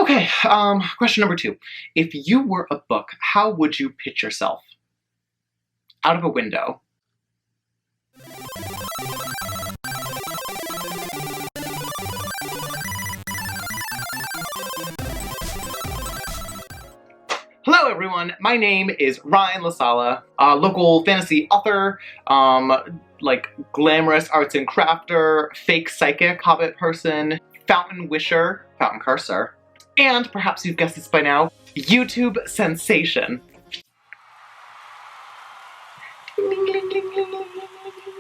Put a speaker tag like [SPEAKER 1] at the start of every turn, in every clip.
[SPEAKER 1] Okay, question number 2. If you were a book, how would you pitch yourself? Out of a window. Hello everyone, my name is Ryan Sala, local fantasy author, like glamorous arts and crafter, fake psychic, hobbit person, fountain wisher, fountain curser, and perhaps you've guessed this by now, YouTube sensation.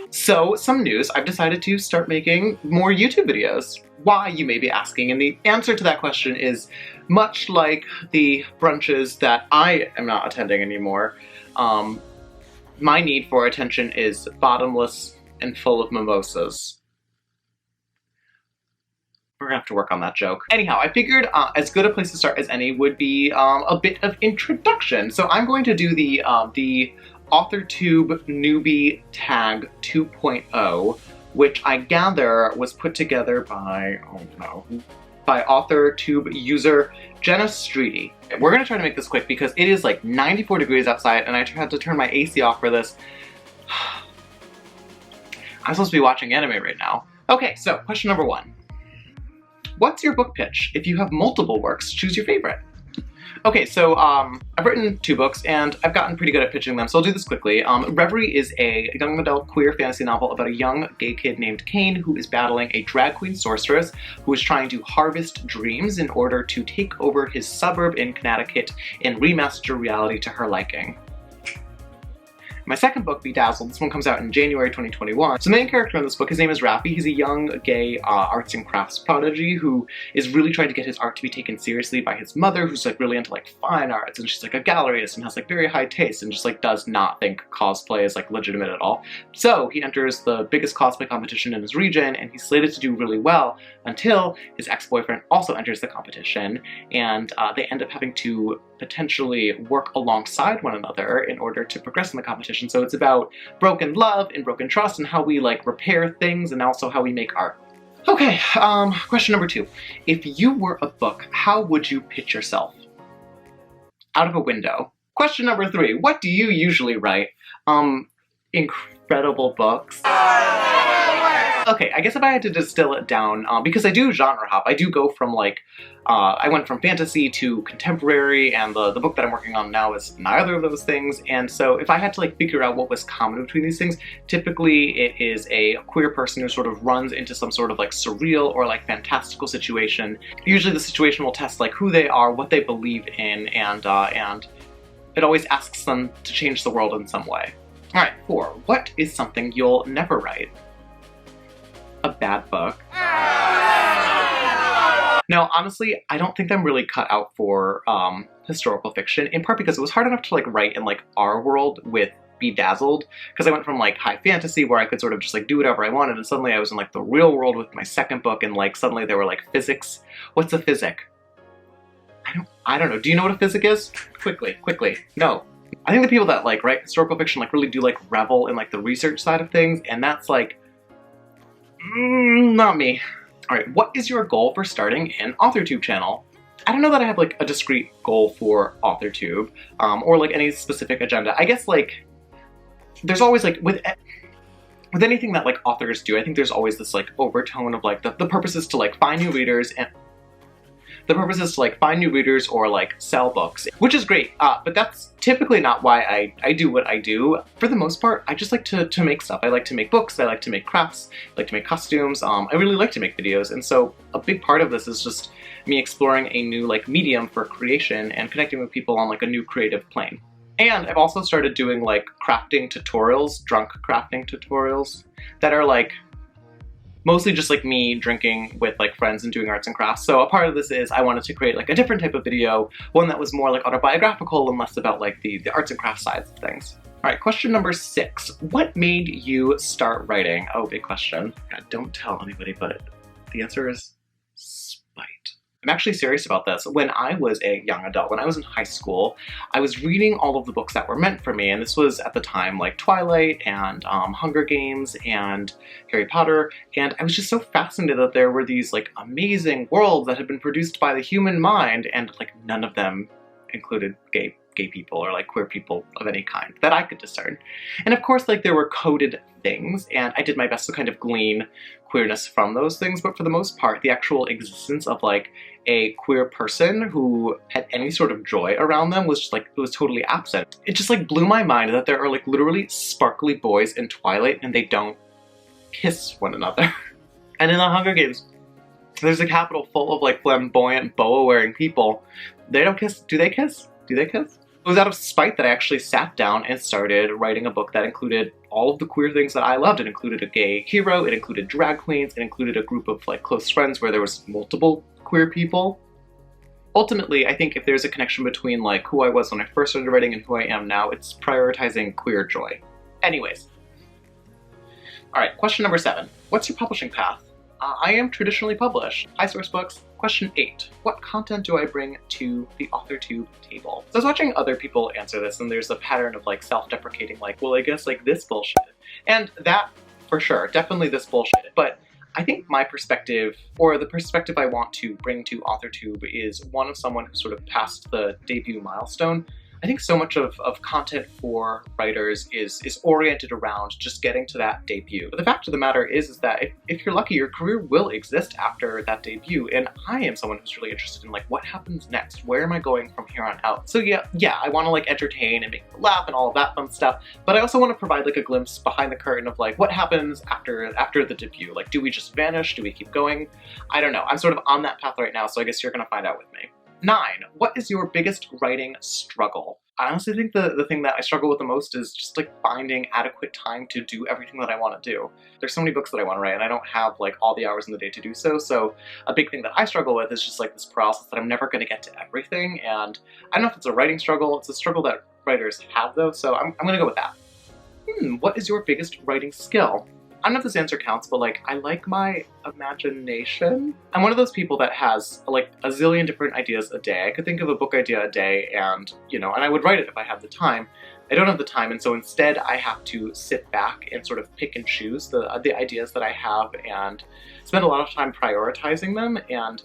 [SPEAKER 1] So, some news, I've decided to start making more YouTube videos. Why, you may be asking, and the answer to that question is much like the brunches that I am not attending anymore. My need for attention is bottomless and full of mimosas. We're gonna have to work on that joke. Anyhow, I figured as good a place to start as any would be a bit of introduction. So I'm going to do the AuthorTube Newbie Tag 2.0, which I gather was put together by, by AuthorTube user Jenna Streety. We're gonna try to make this quick because it is like 94 degrees outside and I had to turn my AC off for this. I'm supposed to be watching anime right now. Okay, so question number 1. What's your book pitch? If you have multiple works, choose your favorite. Okay, so I've written 2 books and I've gotten pretty good at pitching them, so I'll do this quickly. Reverie is a young adult queer fantasy novel about a young gay kid named Kane who is battling a drag queen sorceress who is trying to harvest dreams in order to take over his suburb in Connecticut and remaster reality to her liking. My second book, Bedazzled, this one comes out in January 2021. So the main character in this book, his name is Raffi. He's a young, gay arts and crafts prodigy who is really trying to get his art to be taken seriously by his mother, who's like really into like fine arts, and she's like a galleryist and has like very high taste and just like does not think cosplay is like legitimate at all. So he enters the biggest cosplay competition in his region and he's slated to do really well until his ex-boyfriend also enters the competition, and they end up having to potentially work alongside one another in order to progress in the competition. So it's about broken love and broken trust and how we like repair things and also how we make art. Okay, question number 2. If you were a book, how would you pitch yourself? Out of a window. Question number 3. What do you usually write? Incredible books. Okay, I guess if I had to distill it down, because I do genre hop, I do go from like, I went from fantasy to contemporary, and the book that I'm working on now is neither of those things, and so if I had to like figure out what was common between these things, typically it is a queer person who sort of runs into some sort of like surreal or like fantastical situation. Usually the situation will test like who they are, what they believe in, and it always asks them to change the world in some way. Alright, 4. What is something you'll never write? A bad book. Now, honestly, I don't think I'm really cut out for historical fiction, in part because it was hard enough to like write in like our world with Bedazzled, because I went from like high fantasy where I could sort of just like do whatever I wanted, and suddenly I was in like the real world with my second book, and like suddenly there were like physics. What's a physic? I don't know. Do you know what a physic is? Quickly. No. I think the people that like write historical fiction like really do like revel in like the research side of things, and that's like not me. Alright, what is your goal for starting an AuthorTube channel? I don't know that I have like a discrete goal for AuthorTube, or like any specific agenda. I guess like, there's always like, with anything that like authors do, I think there's always this like overtone of like, the purpose is to like find new readers, and the purpose is to like find new readers or like sell books, which is great, but that's typically not why I do what I do. For the most part, I just like to make stuff. I like to make books, I like to make crafts, I like to make costumes, I really like to make videos, and so a big part of this is just me exploring a new like medium for creation and connecting with people on like a new creative plane. And I've also started doing like crafting tutorials, drunk crafting tutorials, that are like mostly just like me drinking with like friends and doing arts and crafts. So a part of this is I wanted to create like a different type of video, one that was more like autobiographical and less about like the arts and crafts sides of things. All right, question number 6. What made you start writing? Oh, big question. God, don't tell anybody, but the answer is spite. I'm actually serious about this. When I was a young adult, when I was in high school, I was reading all of the books that were meant for me, and this was at the time like Twilight and Hunger Games and Harry Potter, and I was just so fascinated that there were these like amazing worlds that had been produced by the human mind, and like none of them included gay people or like queer people of any kind that I could discern. And of course, like there were coded things, and I did my best to kind of glean queerness from those things, but for the most part, the actual existence of like a queer person who had any sort of joy around them was just like, it was totally absent. It just like blew my mind that there are like literally sparkly boys in Twilight and they don't kiss one another. And in the Hunger Games, there's a capital full of like flamboyant boa-wearing people. They don't kiss. Do they kiss? Do they kiss? It was out of spite that I actually sat down and started writing a book that included all of the queer things that I loved. It included a gay hero, it included drag queens, it included a group of like close friends where there was multiple queer people. Ultimately, I think if there's a connection between like who I was when I first started writing and who I am now, it's prioritizing queer joy. Anyways. Alright, question number 7. What's your publishing path? I am traditionally published. High source books. Question 8. What content do I bring to the AuthorTube table? So I was watching other people answer this, and there's a pattern of like self-deprecating, like, well, I guess like this bullshit. And that, for sure, definitely this bullshit. But I think my perspective, or the perspective I want to bring to AuthorTube, is one of someone who sort of passed the debut milestone. I think so much of content for writers is oriented around just getting to that debut. But the fact of the matter is that if you're lucky, your career will exist after that debut. And I am someone who's really interested in like, what happens next? Where am I going from here on out? So yeah, I want to like entertain and make people laugh and all of that fun stuff. But I also want to provide like a glimpse behind the curtain of like, what happens after the debut? Like, do we just vanish? Do we keep going? I don't know. I'm sort of on that path right now, so I guess you're gonna find out with me. 9. What is your biggest writing struggle? I honestly think the thing that I struggle with the most is just like finding adequate time to do everything that I want to do. There's so many books that I want to write and I don't have like all the hours in the day to do so. So a big thing that I struggle with is just like this paralysis that I'm never going to get to everything. And I don't know if it's a writing struggle. It's a struggle that writers have though. So I'm going to go with that. What is your biggest writing skill? I don't know if this answer counts, but like, I like my imagination. I'm one of those people that has like a zillion different ideas a day. I could think of a book idea a day and, you know, and I would write it if I had the time. I don't have the time, and so instead I have to sit back and sort of pick and choose the ideas that I have and spend a lot of time prioritizing them, and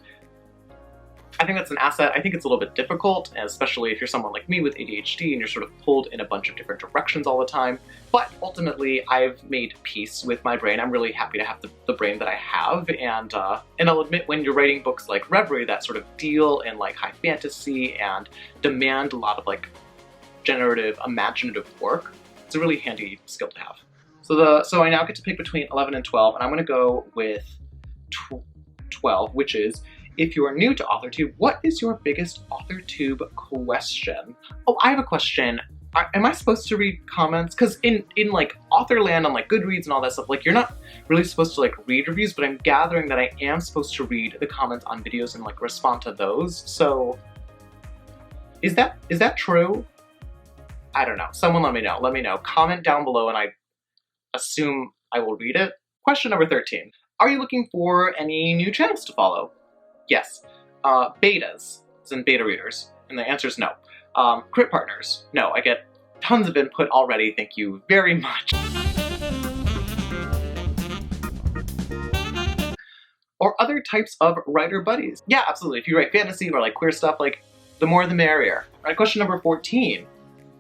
[SPEAKER 1] I think that's an asset. I think it's a little bit difficult, especially if you're someone like me with ADHD and you're sort of pulled in a bunch of different directions all the time. But ultimately, I've made peace with my brain. I'm really happy to have the brain that I have. And I'll admit, when you're writing books like Reverie that sort of deal in like high fantasy and demand a lot of like generative, imaginative work, it's a really handy skill to have. So I now get to pick between 11 and 12, and I'm going to go with 12, which is, if you are new to AuthorTube, what is your biggest AuthorTube question? Oh, I have a question. Am I supposed to read comments? Because in like Authorland on like Goodreads and all that stuff, like you're not really supposed to like read reviews, but I'm gathering that I am supposed to read the comments on videos and like respond to those. So is that true? I don't know. Someone let me know. Let me know. Comment down below and I assume I will read it. Question number 13. Are you looking for any new channels to follow? Yes. Betas, as in beta readers, and the answer is no. Crit partners, no. I get tons of input already, thank you very much. Or other types of writer buddies. Yeah, absolutely. If you write fantasy or like queer stuff, like the more the merrier. All right, question number 14.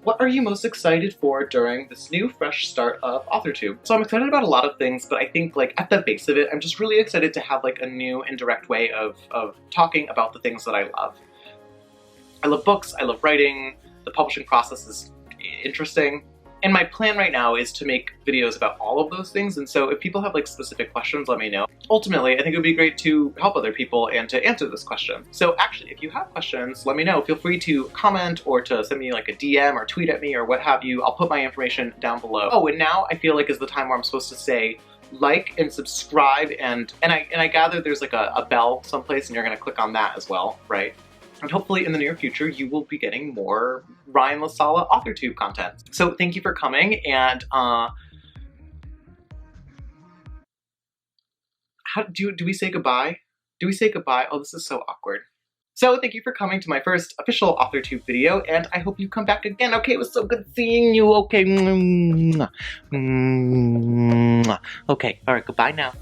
[SPEAKER 1] What are you most excited for during this new fresh start of AuthorTube? So I'm excited about a lot of things, but I think like at the base of it, I'm just really excited to have like a new and direct way of talking about the things that I love. I love books, I love writing, the publishing process is interesting. And my plan right now is to make videos about all of those things, and so if people have like specific questions, let me know. Ultimately, I think it would be great to help other people and to answer this question. So actually, if you have questions, let me know. Feel free to comment or to send me like a DM or tweet at me or what have you. I'll put my information down below. Oh, and now I feel like is the time where I'm supposed to say like and subscribe, and I gather there's like a bell someplace and you're gonna click on that as well, right? And hopefully in the near future, you will be getting more Ryan Sala AuthorTube content. So thank you for coming, and how do we say goodbye? Do we say goodbye? Oh, this is so awkward. So thank you for coming to my first official AuthorTube video, and I hope you come back again. Okay, it was so good seeing you. Okay. Okay, alright, goodbye now.